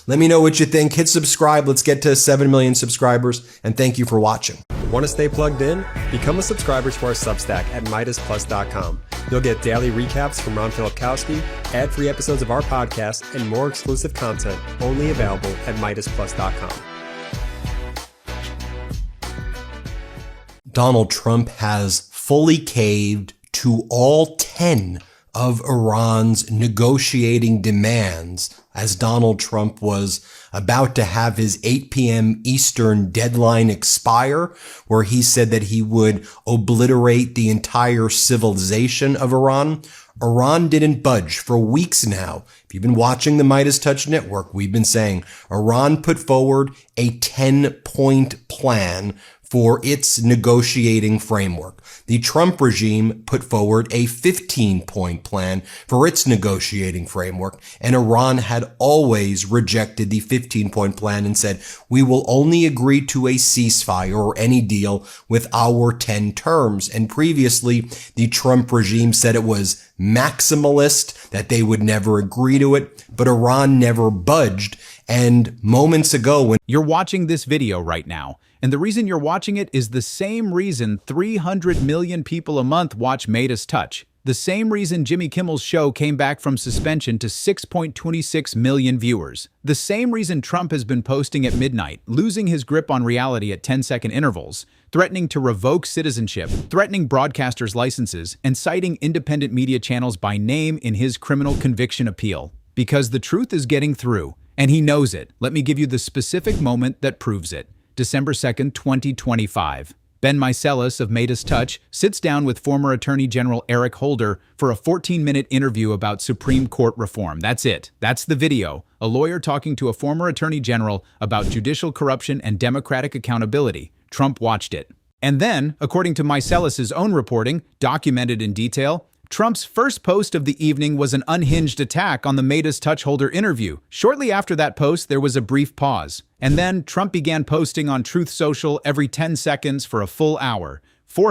Let me know what you think. Hit subscribe. Let's get to 7 million subscribers. And thank you for watching. Want to stay plugged in? Become a subscriber to our Substack at MeidasPlus.com. You'll get daily recaps from Ron Filipkowski, ad-free episodes of our podcast, and more exclusive content only available at MeidasPlus.com. Donald Trump has fully caved to all 10 of Iran's negotiating demands as Donald Trump was about to have his 8 p.m. Eastern deadline expire, where he said that he would obliterate the entire civilization of Iran. Iran didn't budge for weeks now. If you've been watching the Midas Touch Network, we've been saying Iran put forward a 10-point plan for its negotiating framework. The Trump regime put forward a 15-point plan for its negotiating framework, and Iran had always rejected the 15-point plan and said, we will only agree to a ceasefire or any deal with our 10 terms. And previously, the Trump regime said it was maximalist, that they would never agree to it, but Iran never budged. And moments ago when you're watching this video right now, and the reason you're watching it is the same reason 300 million people a month watch Meidas Touch. The same reason Jimmy Kimmel's show came back from suspension to 6.26 million viewers. The same reason Trump has been posting at midnight, losing his grip on reality at 10-second intervals, threatening to revoke citizenship, threatening broadcasters' licenses, and citing independent media channels by name in his criminal conviction appeal. Because the truth is getting through, and he knows it. Let me give you the specific moment that proves it. December 2nd, 2025. Ben Meiselas of Meidas Touch sits down with former Attorney General Eric Holder for a 14-minute interview about Supreme Court reform. That's it. That's the video. A lawyer talking to a former Attorney General about judicial corruption and democratic accountability. Trump watched it. And then, according to Meiselas' own reporting, documented in detail, Trump's first post of the evening was an unhinged attack on the Meidas Touch Holder interview. Shortly after that post, there was a brief pause. And then Trump began posting on Truth Social every 10 seconds for a full hour.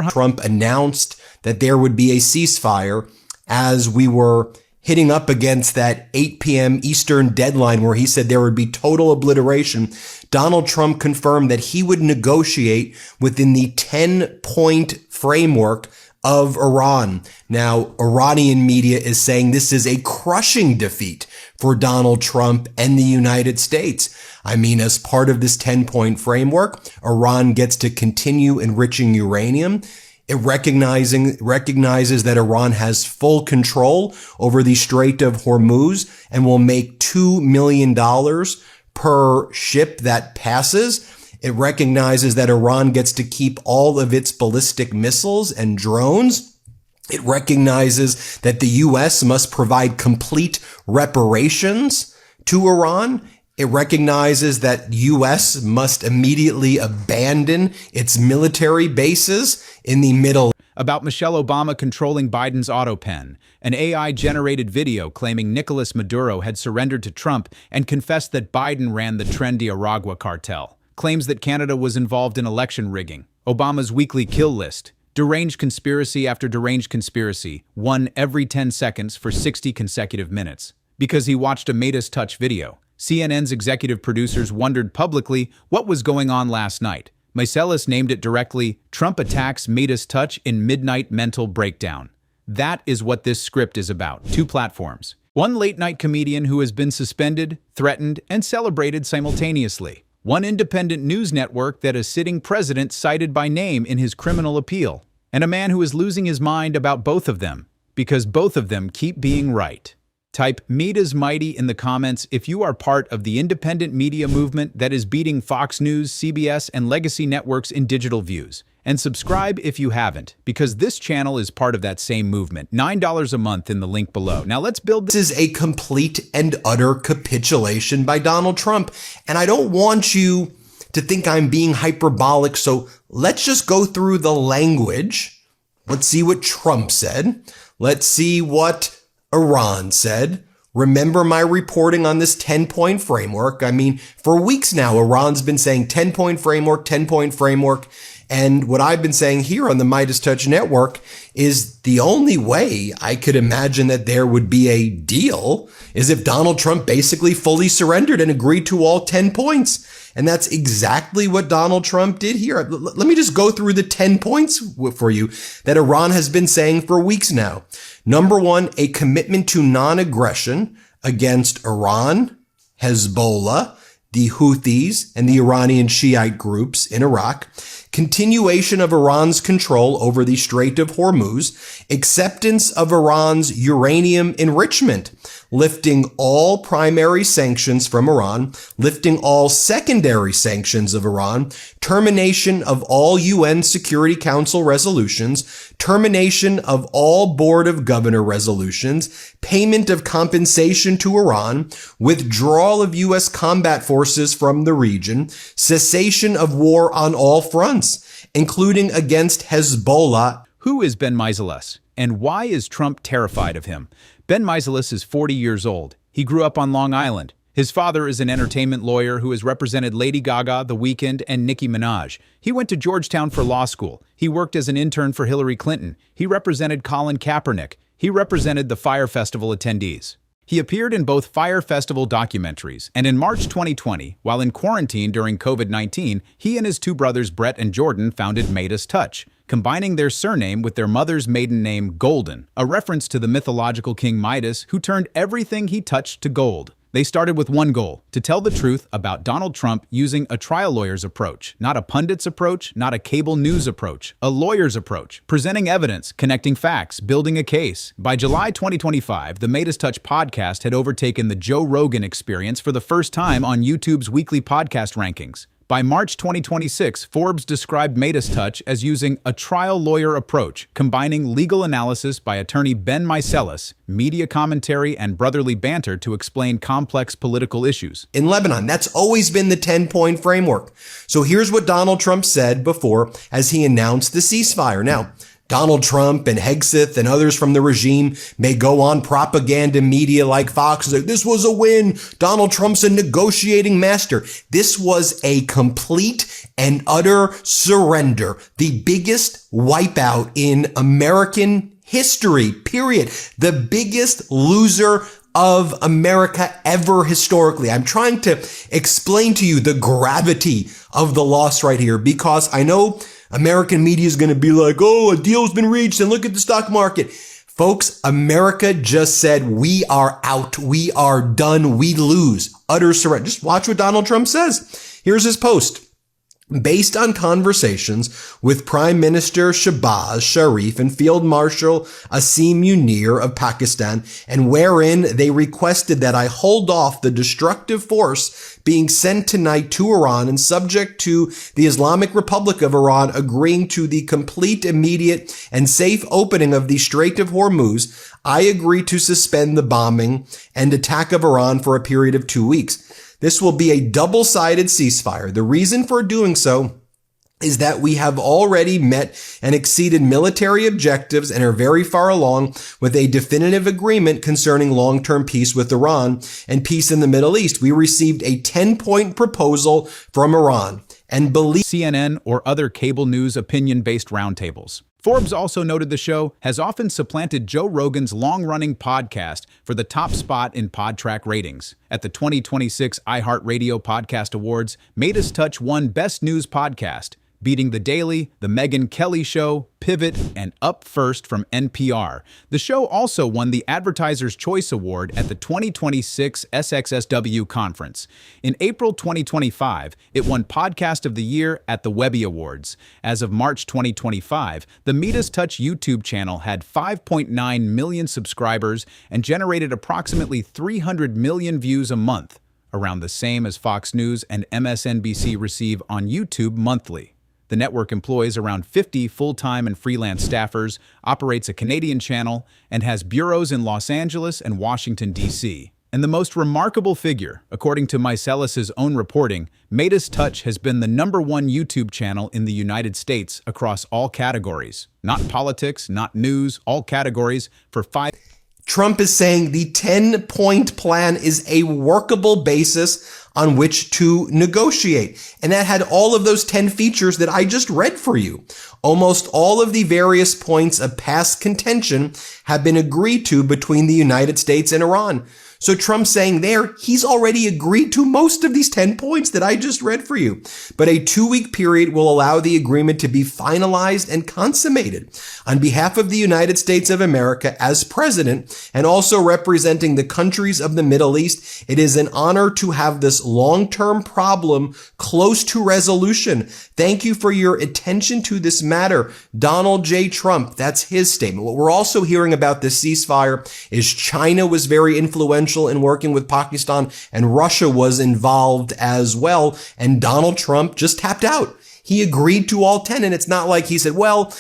Trump announced that there would be a ceasefire as we were hitting up against that 8 p.m. Eastern deadline where he said there would be total obliteration. Donald Trump confirmed that he would negotiate within the 10-point framework of Iran. Now, Iranian media is saying this is a crushing defeat for Donald Trump and the United States. I mean, as part of this 10-point framework, Iran gets to continue enriching uranium. It recognizes that Iran has full control over the Strait of Hormuz and will make $2 million per ship that passes. It recognizes that Iran gets to keep all of its ballistic missiles and drones. It recognizes that the U.S. must provide complete reparations to Iran. It recognizes that U.S. must immediately abandon its military bases in the Middle. About Michelle Obama controlling Biden's auto pen, an AI-generated video claiming Nicolas Maduro had surrendered to Trump and confessed that Biden ran the trendy Aragua cartel. Claims that Canada was involved in election rigging, Obama's weekly kill list, deranged conspiracy after deranged conspiracy, one every 10 seconds for 60 consecutive minutes. Because he watched a Meidas Touch video, CNN's executive producers wondered publicly what was going on last night. Meiselas named it directly, Trump attacks Meidas Touch in midnight mental breakdown. That is what this script is about. 2 platforms. One late-night comedian who has been suspended, threatened, and celebrated simultaneously. One independent news network that a sitting president cited by name in his criminal appeal. And a man who is losing his mind about both of them, because both of them keep being right. Type Meidas Mighty in the comments if you are part of the independent media movement that is beating Fox News, CBS, and legacy networks in digital views. And subscribe if you haven't, because this channel is part of that same movement. $9 a month in the link below. Now let's build this. This is a complete and utter capitulation by Donald Trump. And I don't want you to think I'm being hyperbolic, so let's just go through the language. Let's see what Trump said. Let's see what Iran said. Remember my reporting on this 10-point framework. I mean, for weeks now, Iran's been saying 10-point framework, 10-point framework. And what I've been saying here on the Midas Touch Network is the only way I could imagine that there would be a deal is if Donald Trump basically fully surrendered and agreed to all 10 points. And that's exactly what Donald Trump did here. Let me just go through the 10 points for you that Iran has been saying for weeks now. Number one, a commitment to non-aggression against Iran, Hezbollah, the Houthis, and the Iranian Shiite groups in Iraq, continuation of Iran's control over the Strait of Hormuz, acceptance of Iran's uranium enrichment, lifting all primary sanctions from Iran, lifting all secondary sanctions of Iran, termination of all UN Security Council resolutions, termination of all Board of Governor resolutions, payment of compensation to Iran, withdrawal of U.S. combat forces from the region, cessation of war on all fronts, including against Hezbollah. Who is Ben Meiselas, and why is Trump terrified of him? Ben Meiselas is 40 years old. He grew up on Long Island. His father is an entertainment lawyer who has represented Lady Gaga, The Weeknd, and Nicki Minaj. He went to Georgetown for law school. He worked as an intern for Hillary Clinton. He represented Colin Kaepernick. He represented the Fyre Festival attendees. He appeared in both Fyre Festival documentaries, and in March 2020, while in quarantine during COVID-19, he and his two brothers Brett and Jordan founded Midas Touch, combining their surname with their mother's maiden name, Golden, a reference to the mythological King Midas who turned everything he touched to gold. They started with one goal, to tell the truth about Donald Trump using a trial lawyer's approach, not a pundit's approach, not a cable news approach, a lawyer's approach, presenting evidence, connecting facts, building a case. By July 2025, the Midas Touch podcast had overtaken the Joe Rogan Experience for the first time on YouTube's weekly podcast rankings. By March 2026, Forbes described Midas Touch as using a trial lawyer approach, combining legal analysis by attorney Ben Meiselas, media commentary, and brotherly banter to explain complex political issues. In Lebanon, that's always been the 10-point framework. So here's what Donald Trump said before as he announced the ceasefire. Now, Donald Trump and Hegseth and others from the regime may go on propaganda media like Fox. This was a win. Donald Trump's a negotiating master. This was a complete and utter surrender. The biggest wipeout in American history, period. The biggest loser of America ever historically. I'm trying to explain to you the gravity of the loss right here because I know American media is going to be like, oh, a deal's been reached and look at the stock market. Folks, America just said, we are out. We are done. We lose. Utter surrender. Just watch what Donald Trump says. Here's his post. Based on conversations with Prime Minister Shehbaz Sharif and Field Marshal Asim Munir of Pakistan, and wherein they requested that I hold off the destructive force being sent tonight to Iran and subject to the Islamic Republic of Iran agreeing to the complete, immediate, and safe opening of the Strait of Hormuz, I agree to suspend the bombing and attack of Iran for a period of 2 weeks. This will be a double-sided ceasefire. The reason for doing so is that we have already met and exceeded military objectives and are very far along with a definitive agreement concerning long-term peace with Iran and peace in the Middle East. We received a 10-point proposal from Iran and believe CNN or other cable news opinion-based roundtables. Forbes also noted the show has often supplanted Joe Rogan's long-running podcast for the top spot in PodTrack ratings. At the 2026 iHeartRadio Podcast Awards, Midas Touch won Best News Podcast, beating The Daily, The Megyn Kelly Show, Pivot, and Up First from NPR. The show also won the Advertiser's Choice Award at the 2026 SXSW Conference. In April 2025, it won Podcast of the Year at the Webby Awards. As of March 2025, the Midas Touch YouTube channel had 5.9 million subscribers and generated approximately 300 million views a month, around the same as Fox News and MSNBC receive on YouTube monthly. The network employs around 50 full-time and freelance staffers, operates a Canadian channel, and has bureaus in Los Angeles and Washington, D.C. And the most remarkable figure, according to Meiselas' own reporting, Midas Touch has been the #1 YouTube channel in the United States across all categories. Not politics, not news, all categories, for 5 Trump is saying the 10-point plan is a workable basis on which to negotiate. And that had all of those 10 features that I just read for you. Almost all of the various points of past contention have been agreed to between the United States and Iran. So Trump's saying there, he's already agreed to most of these 10 points that I just read for you. But a 2-week period will allow the agreement to be finalized and consummated. On behalf of the United States of America as president, and also representing the countries of the Middle East, it is an honor to have this long-term problem close to resolution. Thank you for your attention to this matter. Donald J. Trump, that's his statement. What we're also hearing about this ceasefire is China was very influential in working with Pakistan, and Russia was involved as well. And Donald Trump just tapped out. He agreed to all 10. And it's not like he said, well,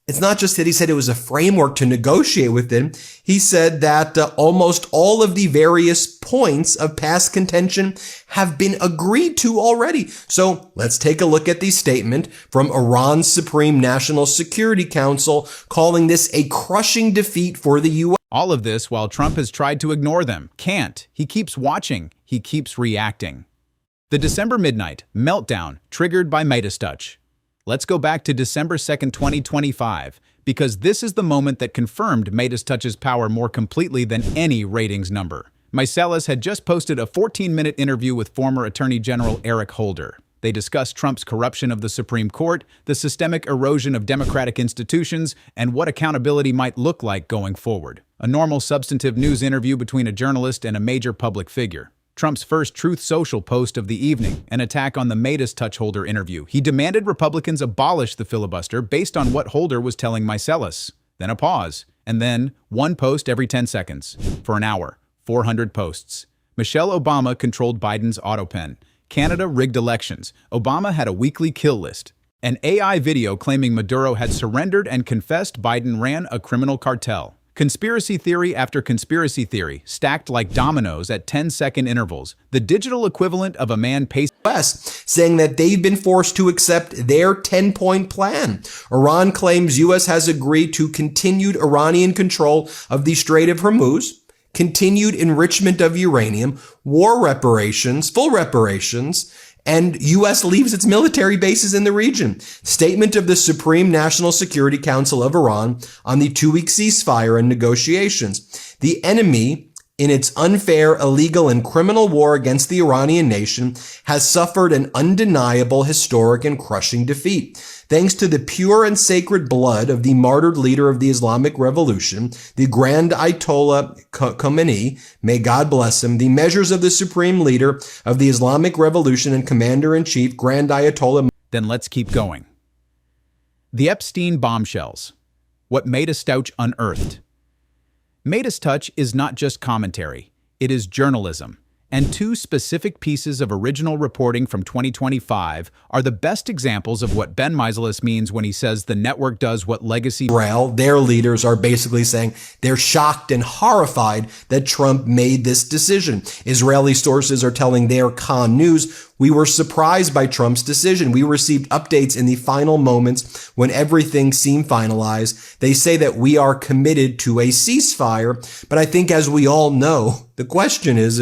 it's not just that he said it was a framework to negotiate within. He said that almost all of the various points of past contention have been agreed to already. So let's take a look at the statement from Iran's Supreme National Security Council, calling this a crushing defeat for the U.S. All of this while Trump has tried to ignore them. Can't. He keeps watching. He keeps reacting. The December midnight meltdown triggered by Meiselas. Let's go back to December 2nd, 2025, because this is the moment that confirmed Meiselas' power more completely than any ratings number. Meiselas had just posted a 14-minute interview with former Attorney General Eric Holder. They discussed Trump's corruption of the Supreme Court, the systemic erosion of democratic institutions, and what accountability might look like going forward. A normal substantive news interview between a journalist and a major public figure. Trump's first Truth Social post of the evening, an attack on the Meiselas Holder interview. He demanded Republicans abolish the filibuster based on what Holder was telling Meiselas. Then a pause, and then one post every 10 seconds. For an hour, 400 posts. Michelle Obama controlled Biden's autopen. Canada rigged elections. Obama had a weekly kill list. An AI video claiming Maduro had surrendered and confessed Biden ran a criminal cartel. Conspiracy theory after conspiracy theory, stacked like dominoes at 10-second intervals. The digital equivalent of a man pacing, saying that they've been forced to accept their 10-point plan. Iran claims U.S. has agreed to continued Iranian control of the Strait of Hormuz, continued enrichment of uranium, war reparations, full reparations, and U.S. leaves its military bases in the region. Statement of the Supreme National Security Council of Iran on the 2-week ceasefire and negotiations. The enemy, in its unfair, illegal, and criminal war against the Iranian nation, has suffered an undeniable, historic, and crushing defeat. Thanks to the pure and sacred blood of the martyred leader of the Islamic Revolution, the Grand Ayatollah Khomeini, may God bless him, the measures of the supreme leader of the Islamic Revolution and commander-in-chief, Grand Ayatollah. Then let's keep going. The Epstein bombshells. What Meiselas unearthed. Meiselas is not just commentary, it is journalism. And 2 specific pieces of original reporting from 2025 are the best examples of what Ben Meiselas means when he says the network does what legacy. Their leaders are basically saying they're shocked and horrified that Trump made this decision. Israeli sources are telling their Khan News, we were surprised by Trump's decision. We received updates in the final moments when everything seemed finalized. They say that we are committed to a ceasefire. But I think, as we all know, the question is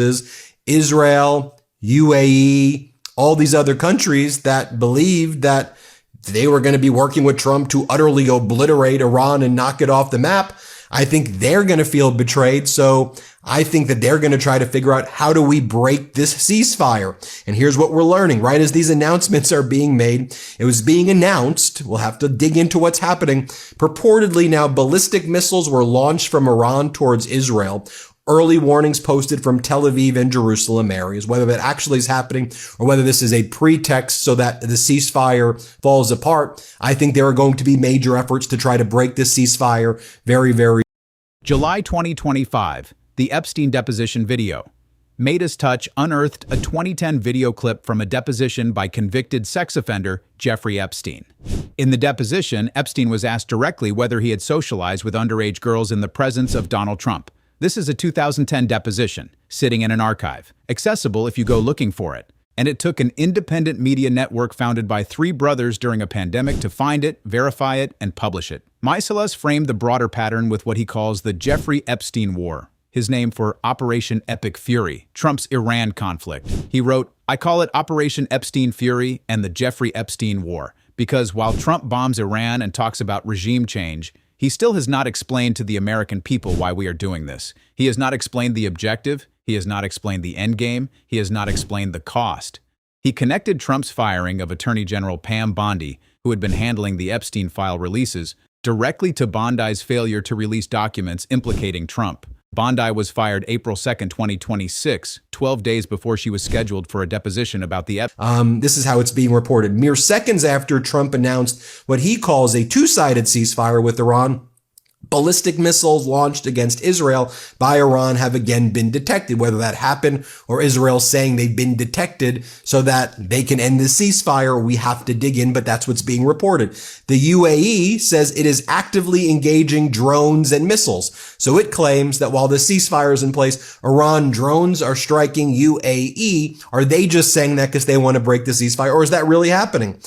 Israel, UAE, all these other countries that believed that they were going to be working with Trump to utterly obliterate Iran and knock it off the map. I think they're going to feel betrayed. So I think that they're going to try to figure out, how do we break this ceasefire? And here's what we're learning, right as these announcements are being made. It was being announced. We'll have to dig into what's happening. Purportedly now ballistic missiles were launched from Iran towards Israel. Early warnings posted from Tel Aviv and Jerusalem areas. Whether that actually is happening or whether this is a pretext so that the ceasefire falls apart, I think there are going to be major efforts to try to break this ceasefire very, very. July 2025, the Epstein deposition video. Meiselas unearthed a 2010 video clip from a deposition by convicted sex offender Jeffrey Epstein. In the deposition, Epstein was asked directly whether he had socialized with underage girls in the presence of Donald Trump. This is a 2010 deposition, sitting in an archive, accessible if you go looking for it. and it took an independent media network founded by three brothers during a pandemic to find it, verify it, and publish it. Meiselas framed the broader pattern with what he calls the Jeffrey Epstein War, his name for Operation Epic Fury, Trump's Iran conflict. He wrote, "I call it Operation Epstein Fury and the Jeffrey Epstein War, because while Trump bombs Iran and talks about regime change, he still has not explained to the American people why we are doing this. He has not explained the objective, he has not explained the end game, he has not explained the cost." He connected Trump's firing of Attorney General Pam Bondi, who had been handling the Epstein file releases, directly to Bondi's failure to release documents implicating Trump. Bondi was fired April 2nd, 2026, 12 days before she was scheduled for a deposition about the This is how it's being reported. Mere seconds after Trump announced what he calls a two-sided ceasefire with Iran, ballistic missiles launched against Israel by Iran have again been detected. Whether that happened or Israel saying they've been detected so that they can end the ceasefire, we have to dig in, but that's what's being reported. The UAE says it is actively engaging drones and missiles. So it claims that while the ceasefire is in place, Iran drones are striking UAE. Are they just saying that because they want to break the ceasefire, or is that really happening?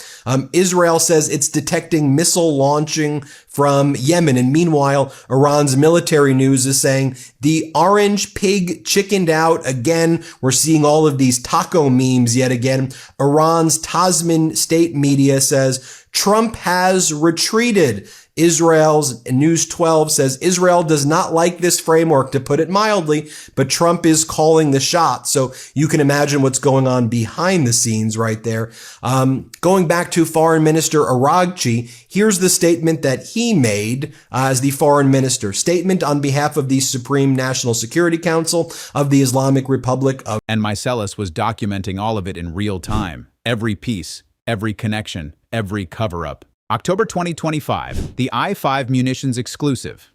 Israel says it's detecting missile launching from Yemen. And meanwhile, Iran's military news is saying the orange pig chickened out again. We're seeing all of these taco memes yet again. Iran's Tasman state media says Trump has retreated. Israel's News 12 says Israel does not like this framework, to put it mildly, but Trump is calling the shots. So you can imagine what's going on behind the scenes right there. Going back to Foreign Minister Araghchi, here's the statement that he made as the foreign minister. Statement on behalf of the Supreme National Security Council of the Islamic Republic of... And Meiselas was documenting all of it in real time. Every piece, every connection, every cover-up. October 2025, the I-5 munitions exclusive.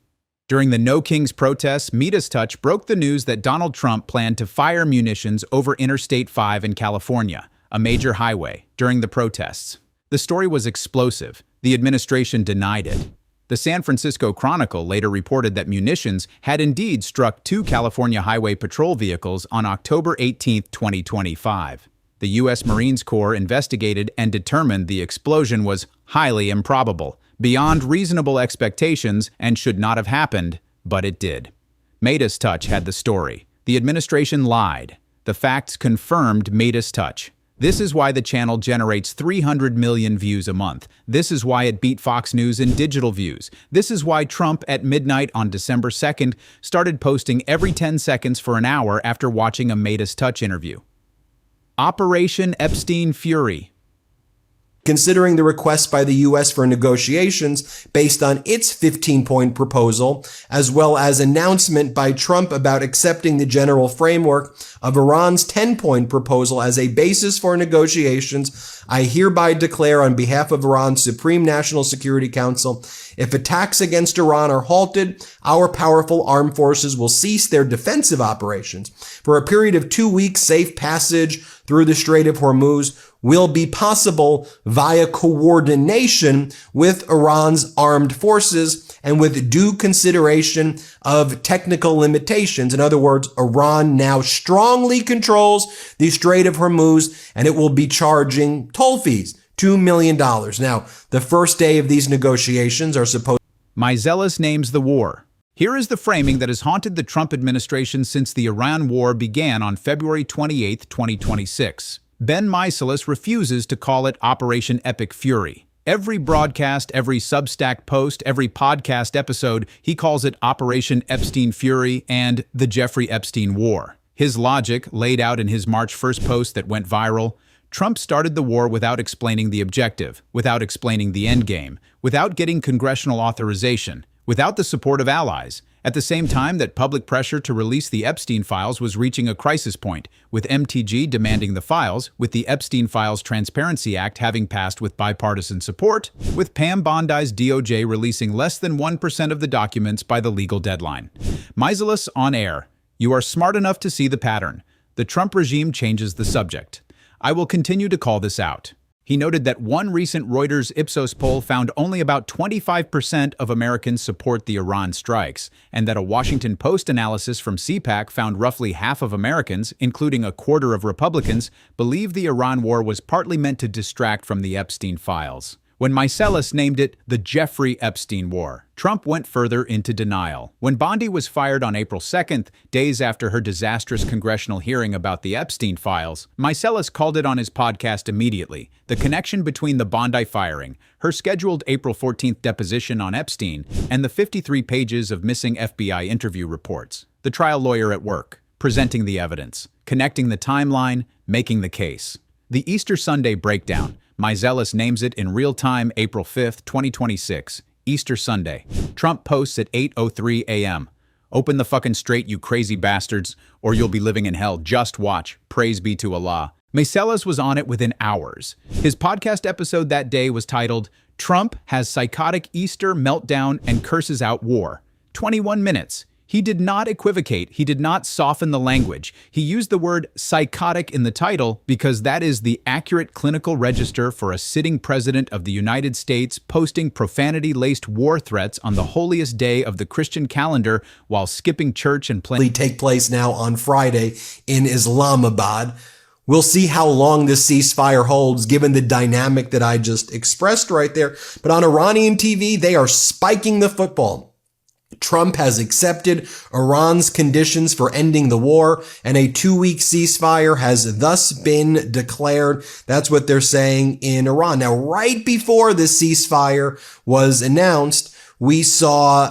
During the No Kings protests, Meidas Touch broke the news that Donald Trump planned to fire munitions over Interstate 5 in California, a major highway, during the protests. The story was explosive. The administration denied it. The San Francisco Chronicle later reported that munitions had indeed struck two California Highway Patrol vehicles on October 18, 2025. The U.S. Marine Corps investigated and determined the explosion was highly improbable, beyond reasonable expectations, and should not have happened, but it did. Meidas Touch had the story. The administration lied. The facts confirmed Meidas Touch. This is why the channel generates 300 million views a month. This is why it beat Fox News in digital views. This is why Trump at midnight on December 2nd started posting every 10 seconds for an hour after watching a Meidas Touch interview. Operation Epstein Fury. Considering the request by the U.S. for negotiations based on its 15-point proposal, as well as announcement by Trump about accepting the general framework of Iran's 10-point proposal as a basis for negotiations, I hereby declare on behalf of Iran's Supreme National Security Council, if attacks against Iran are halted, our powerful armed forces will cease their defensive operations. For a period of 2 weeks, safe passage through the Strait of Hormuz will be possible via coordination with Iran's armed forces and with due consideration of technical limitations. In other words, Iran now strongly controls the Strait of Hormuz, and it will be charging toll fees, $2 million. Now, the first day of these negotiations are supposed... Meiselas names the war. Here is the framing that has haunted the Trump administration since the Iran war began on February 28, 2026. Ben Meiselas refuses to call it Operation Epic Fury. Every broadcast, every Substack post, every podcast episode, he calls it Operation Epstein Fury and the Jeffrey Epstein War. His logic, laid out in his March 1st post that went viral: Trump started the war without explaining the objective, without explaining the endgame, without getting congressional authorization, without the support of allies, at the same time that public pressure to release the Epstein files was reaching a crisis point, with MTG demanding the files, with the Epstein Files Transparency Act having passed with bipartisan support, with Pam Bondi's DOJ releasing less than 1% of the documents by the legal deadline. Meiselas on air. You are smart enough to see the pattern. The Trump regime changes the subject. I will continue to call this out. He noted that one recent Reuters Ipsos poll found only about 25% of Americans support the Iran strikes, and that a Washington Post analysis from CPAC found roughly half of Americans, including a quarter of Republicans, believe the Iran war was partly meant to distract from the Epstein files. When Meiselas named it the Jeffrey Epstein War, Trump went further into denial. When Bondi was fired on April 2nd, days after her disastrous congressional hearing about the Epstein files, Meiselas called it on his podcast immediately. The connection between the Bondi firing, her scheduled April 14th deposition on Epstein, and the 53 pages of missing FBI interview reports. The trial lawyer at work, presenting the evidence, connecting the timeline, making the case. The Easter Sunday breakdown. Meiselas names it in real time April 5th, 2026, Easter Sunday. Trump posts at 8:03 a.m. Open the fucking straight, you crazy bastards, or you'll be living in hell. Just watch. Praise be to Allah. Meiselas was on it within hours. His podcast episode that day was titled, Trump Has Psychotic Easter Meltdown and Curses Out War. 21 minutes. He did not equivocate. He did not soften the language. He used the word psychotic in the title because that is the accurate clinical register for a sitting president of the United States posting profanity-laced war threats on the holiest day of the Christian calendar while skipping church and playing. Take place now on Friday in Islamabad. We'll see how long this ceasefire holds given the dynamic that I just expressed right there. But on Iranian TV, they are spiking the football. Trump has accepted Iran's conditions for ending the war, and a 2-week ceasefire has thus been declared. That's what they're saying in Iran. Now, right before this ceasefire was announced, we saw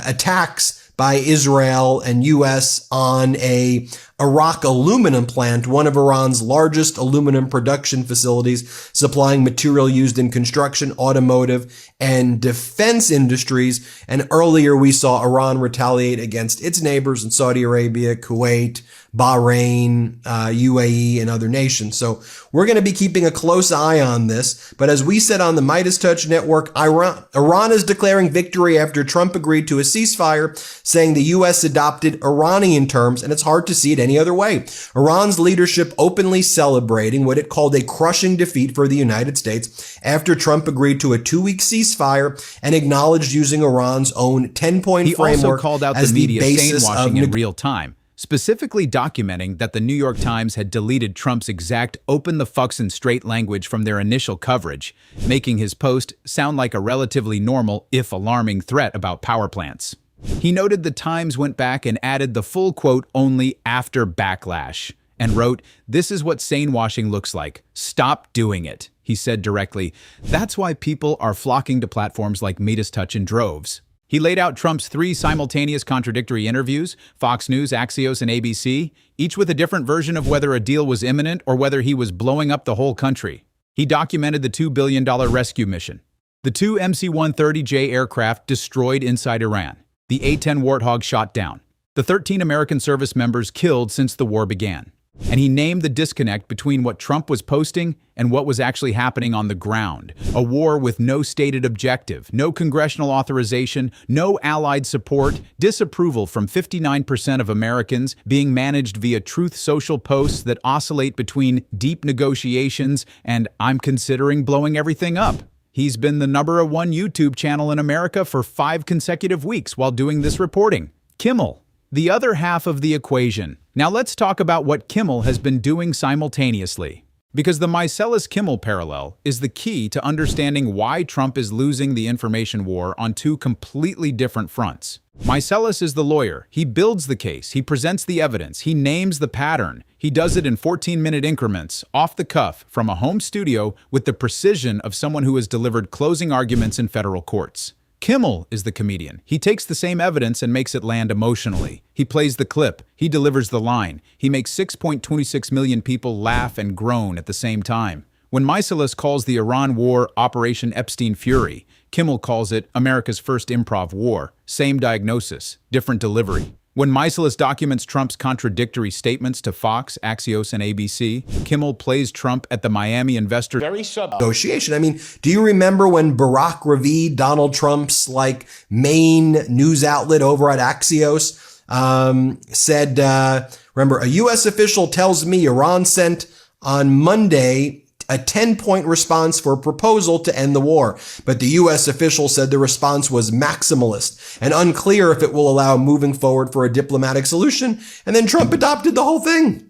attacks by Israel and U.S. on a Iraq aluminum plant, one of Iran's largest aluminum production facilities, supplying material used in construction, automotive, and defense industries. And earlier we saw Iran retaliate against its neighbors in Saudi Arabia, Kuwait, Bahrain, UAE, and other nations. So we're going to be keeping a close eye on this. But as we said on the Midas Touch Network, Iran is declaring victory after Trump agreed to a ceasefire, saying the U.S. adopted Iranian terms, and it's hard to see it any other way. Iran's leadership openly celebrating what it called a crushing defeat for the United States after Trump agreed to a 2-week ceasefire and acknowledged using Iran's own 10-point framework. He also called out as the media basis sane-washing of in real time, specifically documenting that the New York Times had deleted Trump's exact open the fucks and straight language from their initial coverage, making his post sound like a relatively normal, if alarming, threat about power plants. He noted the Times went back and added the full quote only after backlash, and wrote, "This is what sane washing looks like. Stop doing it," he said directly. That's why people are flocking to platforms like Midas Touch in droves. He laid out Trump's 3 simultaneous contradictory interviews, Fox News, Axios, and ABC, each with a different version of whether a deal was imminent or whether he was blowing up the whole country. He documented the $2 billion rescue mission, the 2 MC-130J aircraft destroyed inside Iran, the A-10 Warthog shot down, the 13 American service members killed since the war began. And he named the disconnect between what Trump was posting and what was actually happening on the ground. A war with no stated objective, no congressional authorization, no allied support, disapproval from 59% of Americans, being managed via Truth Social posts that oscillate between deep negotiations and "I'm considering blowing everything up." He's been the #1 YouTube channel in America for 5 consecutive weeks while doing this reporting. Kimmel, the other half of the equation. Now let's talk about what Kimmel has been doing simultaneously. Because the Meiselas-Kimmel parallel is the key to understanding why Trump is losing the information war on 2 completely different fronts. Meiselas is the lawyer. He builds the case. He presents the evidence. He names the pattern. He does it in 14-minute increments, off the cuff, from a home studio with the precision of someone who has delivered closing arguments in federal courts. Kimmel is the comedian. He takes the same evidence and makes it land emotionally. He plays the clip. He delivers the line. He makes 6.26 million people laugh and groan at the same time. When Meiselas calls the Iran war Operation Epstein Fury, Kimmel calls it America's first improv war. Same diagnosis, different delivery. When Meiselas documents Trump's contradictory statements to Fox, Axios, and ABC, Kimmel plays Trump at the Miami investor negotiation. I mean, do you remember when Barack Ravid, Donald Trump's main news outlet over at Axios, said, remember, a U.S. official tells me Iran sent on Monday a 10-point response for a proposal to end the war. But the U.S. official said the response was maximalist and unclear if it will allow moving forward for a diplomatic solution. And then Trump adopted the whole thing.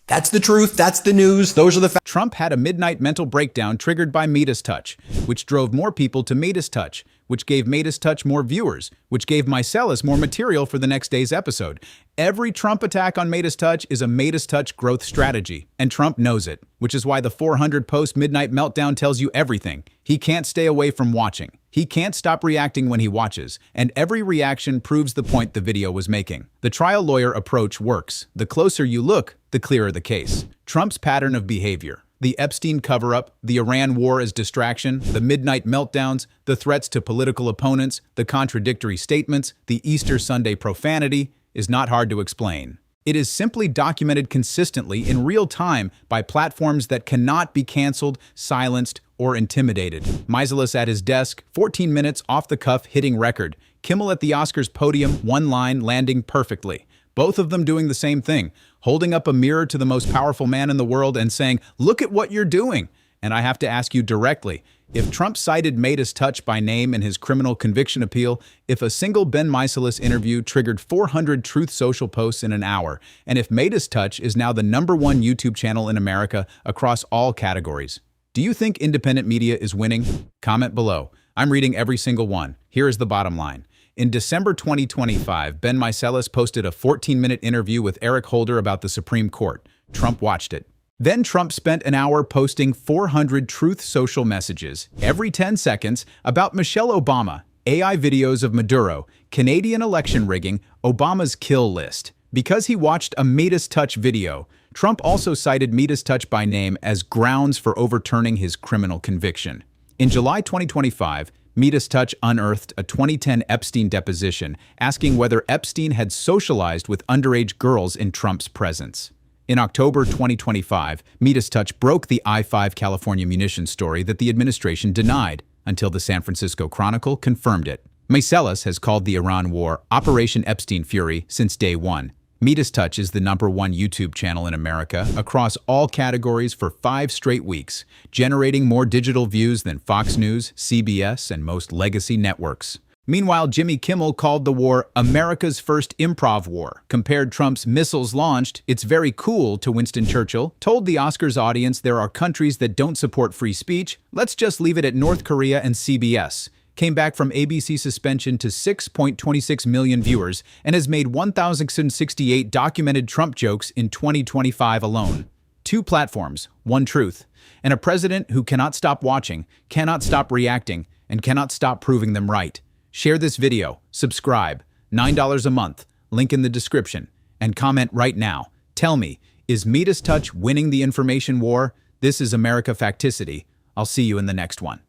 That's the truth. That's the news. Those are the facts. Trump had a midnight mental breakdown triggered by Meiselas Touch, which drove more people to Meiselas Touch, which gave Meiselas Touch more viewers, which gave Meiselas more material for the next day's episode. Every Trump attack on Meiselas Touch is a Meiselas Touch growth strategy, and Trump knows it, which is why the 400-post midnight meltdown tells you everything. He can't stay away from watching. He can't stop reacting when he watches, and every reaction proves the point the video was making. The trial lawyer approach works. The closer you look, the clearer the case. Trump's pattern of behavior. The Epstein cover-up, the Iran war as distraction, the midnight meltdowns, the threats to political opponents, the contradictory statements, the Easter Sunday profanity is not hard to explain. It is simply documented consistently in real time by platforms that cannot be canceled, silenced, or intimidated. Meiselas at his desk, 14 minutes off the cuff hitting record. Kimmel at the Oscars podium, one line landing perfectly. Both of them doing the same thing, holding up a mirror to the most powerful man in the world and saying, "Look at what you're doing." And I have to ask you directly, if Trump cited Meiselas Touch by name in his criminal conviction appeal, if a single Ben Meiselas interview triggered 400 Truth Social posts in an hour, and if Meiselas Touch is now the #1 YouTube channel in America across all categories, do you think independent media is winning? Comment below. I'm reading every single one. Here is the bottom line. In December 2025, Ben Meiselas posted a 14-minute interview with Eric Holder about the Supreme Court. Trump watched it. Then Trump spent an hour posting 400 Truth Social messages every 10 seconds about Michelle Obama, AI videos of Maduro, Canadian election rigging, Obama's kill list. Because he watched a Meiselas Touch video, Trump also cited Meiselas Touch by name as grounds for overturning his criminal conviction. In July 2025, Meiselas Touch unearthed a 2010 Epstein deposition asking whether Epstein had socialized with underage girls in Trump's presence. In October 2025, Meiselas Touch broke the I-5 California munitions story that the administration denied, until the San Francisco Chronicle confirmed it. Meiselas has called the Iran war Operation Epstein Fury since day one. Meiselas Touch is the #1 YouTube channel in America across all categories for 5 straight weeks, generating more digital views than Fox News, CBS, and most legacy networks. Meanwhile, Jimmy Kimmel called the war America's first improv war, compared Trump's missiles launched, "It's very cool," to Winston Churchill, told the Oscars audience there are countries that don't support free speech, let's just leave it at North Korea and CBS. Came back from ABC suspension to 6.26 million viewers and has made 1,068 documented Trump jokes in 2025 alone. 2 platforms, 1 truth, and a president who cannot stop watching, cannot stop reacting, and cannot stop proving them right. Share this video, subscribe, $9 a month, link in the description, and comment right now. Tell me, is Meiselas Touch winning the information war? This is America Facticity. I'll see you in the next one.